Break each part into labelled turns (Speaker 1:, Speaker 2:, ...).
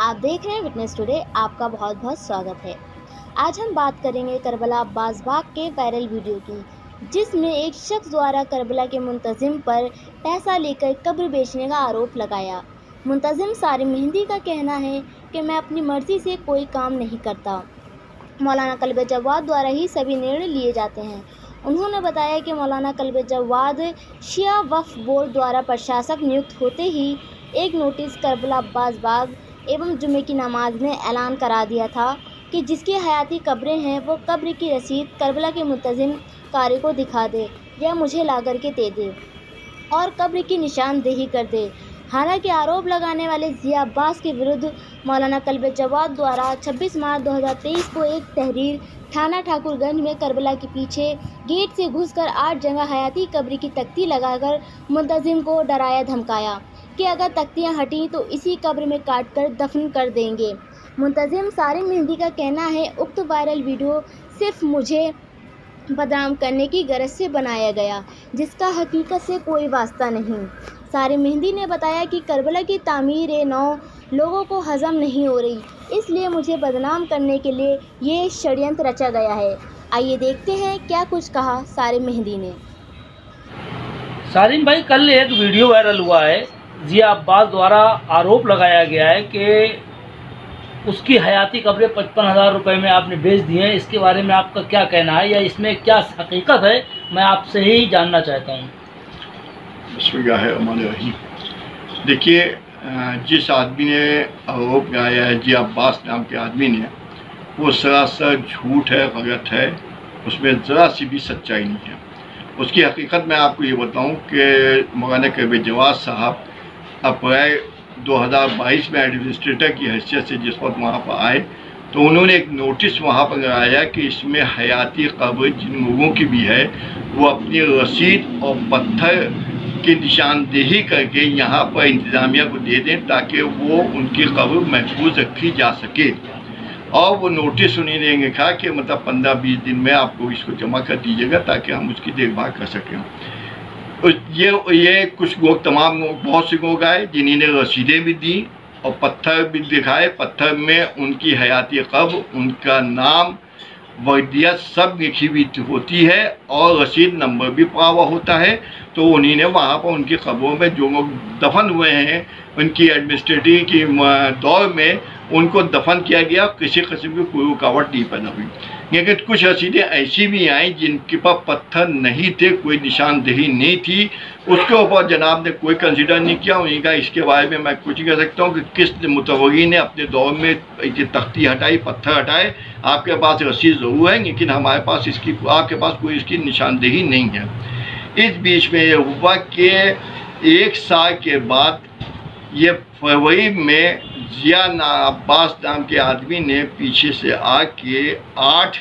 Speaker 1: आप देख रहे हैं विटनेस टुडे। आपका बहुत बहुत स्वागत है। आज हम बात करेंगे करबला अब्बास बाग के वायरल वीडियो की, जिसमें एक शख्स द्वारा करबला के मुंतजिम पर पैसा लेकर कब्र बेचने का आरोप लगाया। मुंतजिम सारी मेहंदी का कहना है कि मैं अपनी मर्जी से कोई काम नहीं करता, मौलाना कल्बे जवाद द्वारा ही सभी निर्णय लिए जाते हैं। उन्होंने बताया कि मौलाना कल्बे जवाद शिया वक्फ बोर्ड द्वारा प्रशासक नियुक्त होते ही एक नोटिस करबला अब्बास बाग एवं जुमे की नमाज में ऐलान करा दिया था कि जिसकी हयाती कब्रें हैं वो कब्र की रसीद करबला के मुंतजिम कारी को दिखा दे या मुझे ला कर के दे दे और कब्र की निशानदेही कर दे। हालांकि आरोप लगाने वाले जिया अब्बास के विरुद्ध मौलाना कल्बे जवाद द्वारा 26 मार्च 2023 को एक तहरीर थाना ठाकुरगंज में करबला के पीछे गेट से घुसकर 8 जगह हयाती कब्र की तख्ती लगाकर मुंतजिम को डराया धमकाया कि अगर तख्तियां हटी तो इसी कब्र में काट कर दफन कर देंगे। मुंतजिम सारी मेहंदी का कहना है उक्त वायरल वीडियो सिर्फ मुझे बदनाम करने की गरज से बनाया गया, जिसका हकीकत से कोई वास्ता नहीं। सारी मेहंदी ने बताया कि करबला की तामीर नौ लोगों को हजम नहीं हो रही, इसलिए मुझे बदनाम करने के लिए ये षड्यंत्र रचा गया है। आइए देखते हैं क्या कुछ कहा सारी मेहंदी ने।
Speaker 2: सारिम भाई, कल एक वीडियो वायरल हुआ है, जिया अब्बास द्वारा आरोप लगाया गया है कि उसकी हयाती कब्रें 55,000 रुपये में आपने बेच दी हैं। इसके बारे में आपका क्या कहना है या इसमें क्या हकीकत है, मैं आपसे ही जानना चाहता हूँ।
Speaker 3: बिस्मिल्लाहिर्रहमानिर्रहीम। देखिए, जिस आदमी ने आरोप लगाया है जिया अब्बास नाम के आदमी ने, वो सरासर झूठ है, गलत है, उसमें ज़रा सी भी सच्चाई नहीं है। उसकी हकीकत मैं आपको ये बताऊं कि मौलाना कल्बे जवाद साहब अप्रैल 2022 में एडमिनिस्ट्रेटर की हैसियत से जिस वक्त वहाँ पर आए तो उन्होंने एक नोटिस वहाँ पर लगाया कि इसमें हयाती कब्र जिन लोगों की भी है वो अपनी रसीद और पत्थर की निशानदेही करके यहाँ पर इंतज़ामिया को दे दें ताकि वो उनकी कब्र महफूज रखी जा सके। और वो नोटिस उन्होंने लिखा कि मतलब 15-20 दिन में आपको इसको जमा कर दीजिएगा ताकि हम उसकी देखभाल कर सकें। ये कुछ लोग बहुत से लोग आए जिन्होंने रसीदें भी दी और पत्थर भी दिखाए। पत्थर में उनकी हयाती कब्र, उनका नाम, वर्दियत सब लिखी हुई होती है और रसीद नंबर भी पड़ा हुआ होता है। तो उन्होंने वहाँ पर उनकी कब्रों में जो लोग दफन हुए हैं उनकी एडमिनिस्ट्रेटिव की दौर में उनको दफन किया गया, किसी किस्म की कोई रुकावट नहीं पैदा हुई। लेकिन कुछ रसीदें ऐसी भी आई जिनके पास पत्थर नहीं थे, कोई निशानदेही नहीं थी, उसके ऊपर जनाब ने कोई कंसिडर नहीं किया। उन्हीं का इसके बारे में मैं कुछ कह सकता हूँ कि किस मुतवरी ने अपने दौर में तख्ती हटाई, पत्थर हटाए। आपके पास रसीद ज़रूर है लेकिन हमारे पास आपके पास कोई इसकी निशानदेही नहीं है। इस बीच में ये हुआ कि 1 साल के बाद ये फरवरी में जिया अब्बास नाम के आदमी ने पीछे से आके 8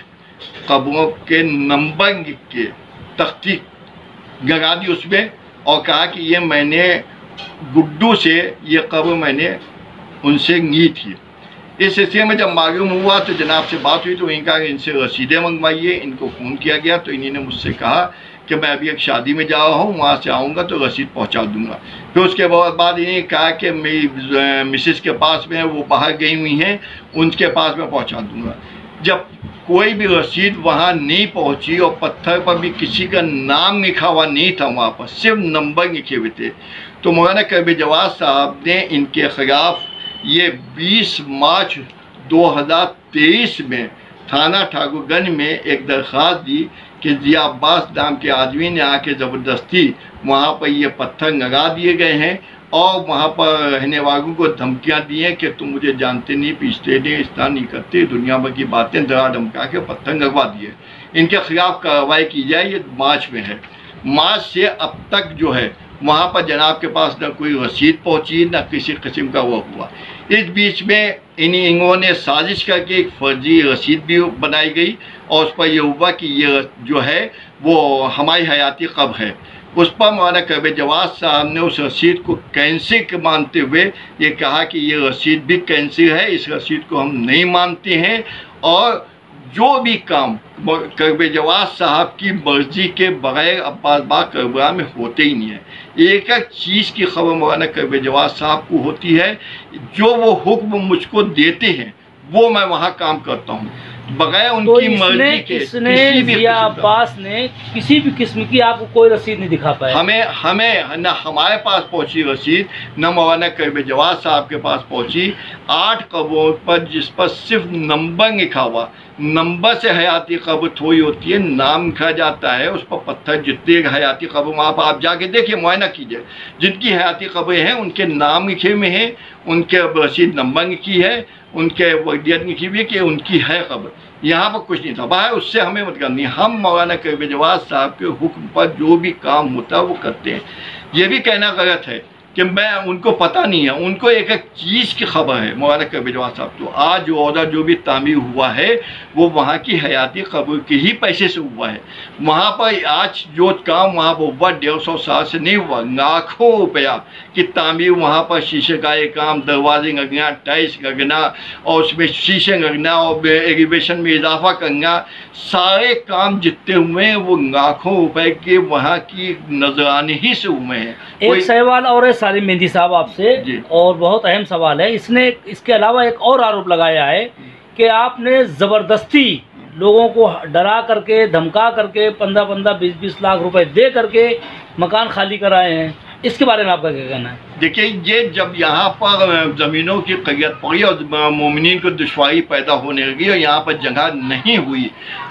Speaker 3: कब्रों के नंबर लिख के तख्ती लगा दी उसमें और कहा कि ये मैंने गुड्डू से ये कब्र मैंने उनसे ली थी। इस सिलसिले में जब मालूम हुआ तो जनाब से बात हुई तो इनका इनसे रसीदें मंगवाइए। इनको फ़ोन किया गया तो इन्होंने मुझसे कहा कि मैं अभी एक शादी में जा रहा हूँ, वहाँ से आऊँगा तो रसीद पहुँचा दूँगा। फिर उसके बाद इन्हें कहा कि मेरी मिसेस के पास में वो बाहर गई हुई हैं, उनके पास में पहुँचा दूँगा। जब कोई भी रसीद वहाँ नहीं पहुँची और पत्थर पर भी किसी का नाम लिखा हुआ नहीं था, वहाँ पर सिर्फ नंबर लिखे हुए थे, तो मौलाना कल्बे जवाद साहब ने इनके ख़िलाफ़ ये 20 मार्च 2023 में थाना ठाकुरगंज में एक दरख्वास्त दी कि जिया अब्बास नाम के आदमी ने आके ज़बरदस्ती वहाँ पर ये पत्थर लगा दिए गए हैं और वहाँ पर रहने वालों को धमकियाँ दी हैं कि तुम मुझे जानते नहीं, पीछते नहीं, इस तरह नहीं करते, दुनिया भर की बातें डरा धमका के पत्थर लगवा दिए। इनके खिलाफ़ कार्रवाई की जाए, ये मार्च में है। मार्च से अब तक जो है वहाँ पर जनाब के पास न कोई रसीद पहुँची, न किसी किस्म का वो हुआ। इस बीच में इन्होंने साजिश करके एक फर्जी रसीद भी बनाई गई और उस पर यह हुआ कि ये जो है वो हमारी हयाती कब्र है। उस पर मौलाना कल्बे जवाद साहब ने उस रसीद को कैंसिल मानते हुए ये कहा कि ये रसीद भी कैंसिल है, इस रसीद को हम नहीं मानते हैं और जो भी काम करबे जवाद साहब की मर्जी के बगैर अब्बास बाग करबला में होते ही नहीं है। एक एक चीज़ की खबर मौलाना करबे जवाद साहब को होती है। जो वो हुक्म मुझको देते हैं वो मैं वहाँ काम करता हूँ, बगैर उनकी मर्जी के।
Speaker 2: इसने जिया अब्बास ने किसी भी किस्म की आपको कोई रसीद नहीं दिखा पाया।
Speaker 3: हमें न हमारे पास पहुंची रसीद, न मौलाना करबे जवाद साहब के पास पहुंची। 8 कब्रों पर जिस पर सिर्फ नंबर लिखा हुआ, नंबर से हयाती कब्र थोड़ी होती है, नाम लिखा जाता है उस पर पत्थर। जितने हयाती कब्र वहाँ पर आप जाके देखिए, मुआयना कीजिए, जिनकी हयाती कब्रें हैं उनके नाम लिखे हुए हैं, उनके रसीद नंबर लिखी है, उनके वर्दियत लिखी हुई है कि उनकी है कब्र। यहाँ पर कुछ नहीं था भाई, उससे हमें मतलब नहीं। हम मौलाना करबे जवाद साहब के हुक्म पर जो भी काम होता है वो करते हैं। ये भी कहना गलत है कि मैं उनको पता नहीं है, उनको एक एक चीज़ की खबर है मौलाना करबे जवाद साहब। तो आज जो औहदा जो भी तामीर हुआ है वो वहाँ की हयाती कब्र के ही पैसे से हुआ है। वहाँ पर आज जो काम वहाँ पर हुआ 150 साल से नहीं हुआ, लाखों रुपया की तामीर। वहाँ पर शीशे का एक काम, दरवाजे लगना, टाइल्स लगना और उसमें शीशे लगना और एलिवेशन में इजाफा करना, सारे काम जितने हुए हैं वो लाखों रुपए के वहाँ की नजराने ही से हुए हैं।
Speaker 2: एक सवाल और है सालिम मेहंदी साहब आपसे, और बहुत अहम सवाल है। इसने इसके अलावा एक और आरोप लगाया है कि आपने ज़बरदस्ती लोगों को डरा करके, धमका करके 15-15, 20-20 लाख रुपए दे करके मकान खाली कराए हैं। इसके बारे में आपका क्या कहना है?
Speaker 3: देखिए, ये जब यहाँ पर ज़मीनों की क़िय्यत पड़ी और मोमिनीन को दुश्वारी पैदा होने लगी और यहाँ पर जगह नहीं हुई,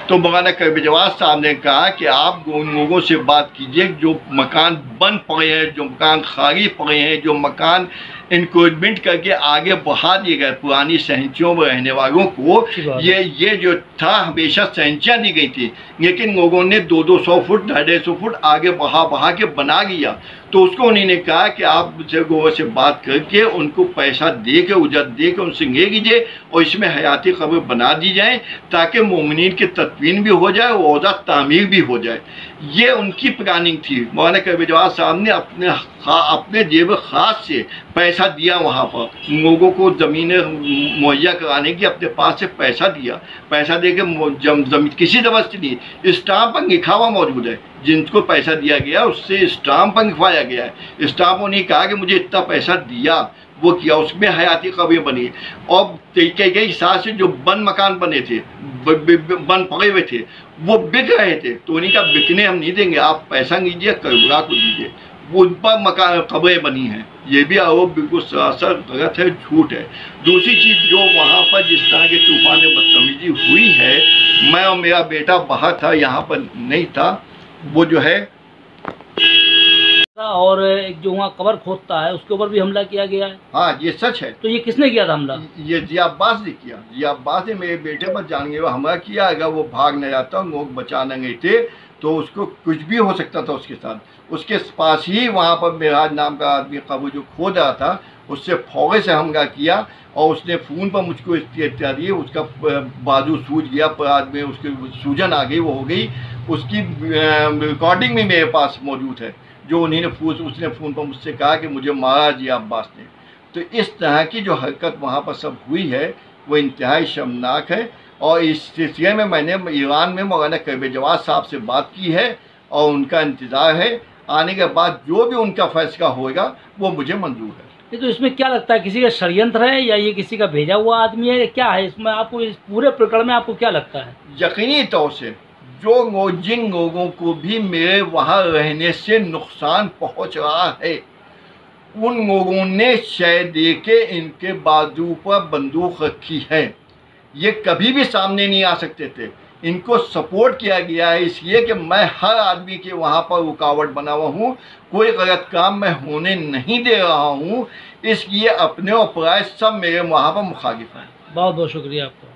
Speaker 3: तो मौलाना करबे जवाद साहब ने कहा कि आप उन लोगों से बात कीजिए जो मकान बंद पड़े हैं, जो मकान खाली पड़े हैं, जो मकान इंक्रोचमेंट करके आगे बढ़ा दिए गए पुरानी सहंचियों में रहने वालों को। ये जो था हमेशा सहंचियाँ दी गई थी, लेकिन लोगों ने 200 फुट 250 फुट आगे बढ़ा के बना लिया। तो उसको उन्होंने कहा कि आप लोगों से बात करके उनको पैसा दे के, उजरत दे के उनसे ले लीजिए और इसमें हयाती कब्र बना दी जाए ताकि मोमिनीन की तदफीन भी हो जाए और औहदा तामीर भी हो जाए। ये उनकी प्लानिंग थी। मौलाना करबे जवाद साहब ने अपने जेब खास से पैसा दिया, वहाँ पर लोगों को ज़मीनें मुहैया कराने की अपने पास से पैसा दिया। पैसा दे के किसी ज़बरदस्ती नहीं, स्टाम्प पर लिखा हुआ मौजूद है। जिनको पैसा दिया गया उससे स्टाम्प पर लिखवाया गया है। स्टाम्प उन्हें कहा कि मुझे इतना पैसा दिया, वो किया, उसमें हयाती कब्रें बनी। और कई हिसाब से जो बंद मकान बने थे, बंद पड़े हुए थे, वो बिक रहे थे। तो उन्हीं का बिकने हम नहीं देंगे, आप पैसा लीजिए, करबला को दीजिए। वो उन पर मकान कब्रें बनी हैं। ये भी आरोप बिल्कुल सरासर गलत है, झूठ है। दूसरी चीज़, जो वहाँ पर जिस तरह के तूफान बदतमीजी हुई है, मैं और मेरा बेटा बाहर था, यहाँ पर नहीं था, वो जो है।
Speaker 2: और एक जो वहाँ कब्र खोदता है उसके ऊपर भी हमला किया गया है।
Speaker 3: हाँ, ये सच है।
Speaker 2: तो ये किसने किया था हमला? ये
Speaker 3: जिया अब्बास ने किया। जिया अब्बास ने मेरे बेटे पर जानलेवा हमला किया। अगर वो भाग न जाता, लोग बचाने गए थे, तो उसको कुछ भी हो सकता था उसके साथ। उसके पास ही वहाँ पर मेराज नाम का आदमी कब्र जो खोद रहा था, उससे फौरे से हमला किया और उसने फ़ोन पर मुझको इत्तला दी। उसका बाजू सूज गया, पैर में उसकी सूजन आ गई, वो हो गई। उसकी रिकॉर्डिंग भी मेरे पास मौजूद है, जो उसने फ़ोन पर मुझसे कहा कि मुझे मारा जिया अब्बास ने। तो इस तरह की जो हरकत वहाँ पर सब हुई है वो इंतहाई शर्मनाक है। और इस सिलसिले में मैंने ईरान में मौलाना करबे जवाद साहब से बात की है और उनका इंतज़ार है। आने के बाद जो भी उनका फैसला होगा वो मुझे मंजूर है।
Speaker 2: ये तो इसमें क्या लगता है, किसी का षड्यंत्र है या ये किसी का भेजा हुआ आदमी है, क्या है इसमें? आपको इस पूरे प्रकरण में आपको क्या लगता है?
Speaker 3: यकीनी तौर से जिन लोगों को भी मेरे वहाँ रहने से नुकसान पहुँच रहा है, उन लोगों ने शय दे के इनके बाजू पर बंदूक रखी है। ये कभी भी सामने नहीं आ सकते थे। इनको सपोर्ट किया गया है इसलिए कि मैं हर आदमी के वहाँ पर रुकावट बना हुआ हूँ, कोई गलत काम मैं होने नहीं दे रहा हूँ। इसलिए अपने और पराये सब मेरे वहाँ पर मुखालिफ हैं।
Speaker 2: बहुत बहुत शुक्रिया आपका।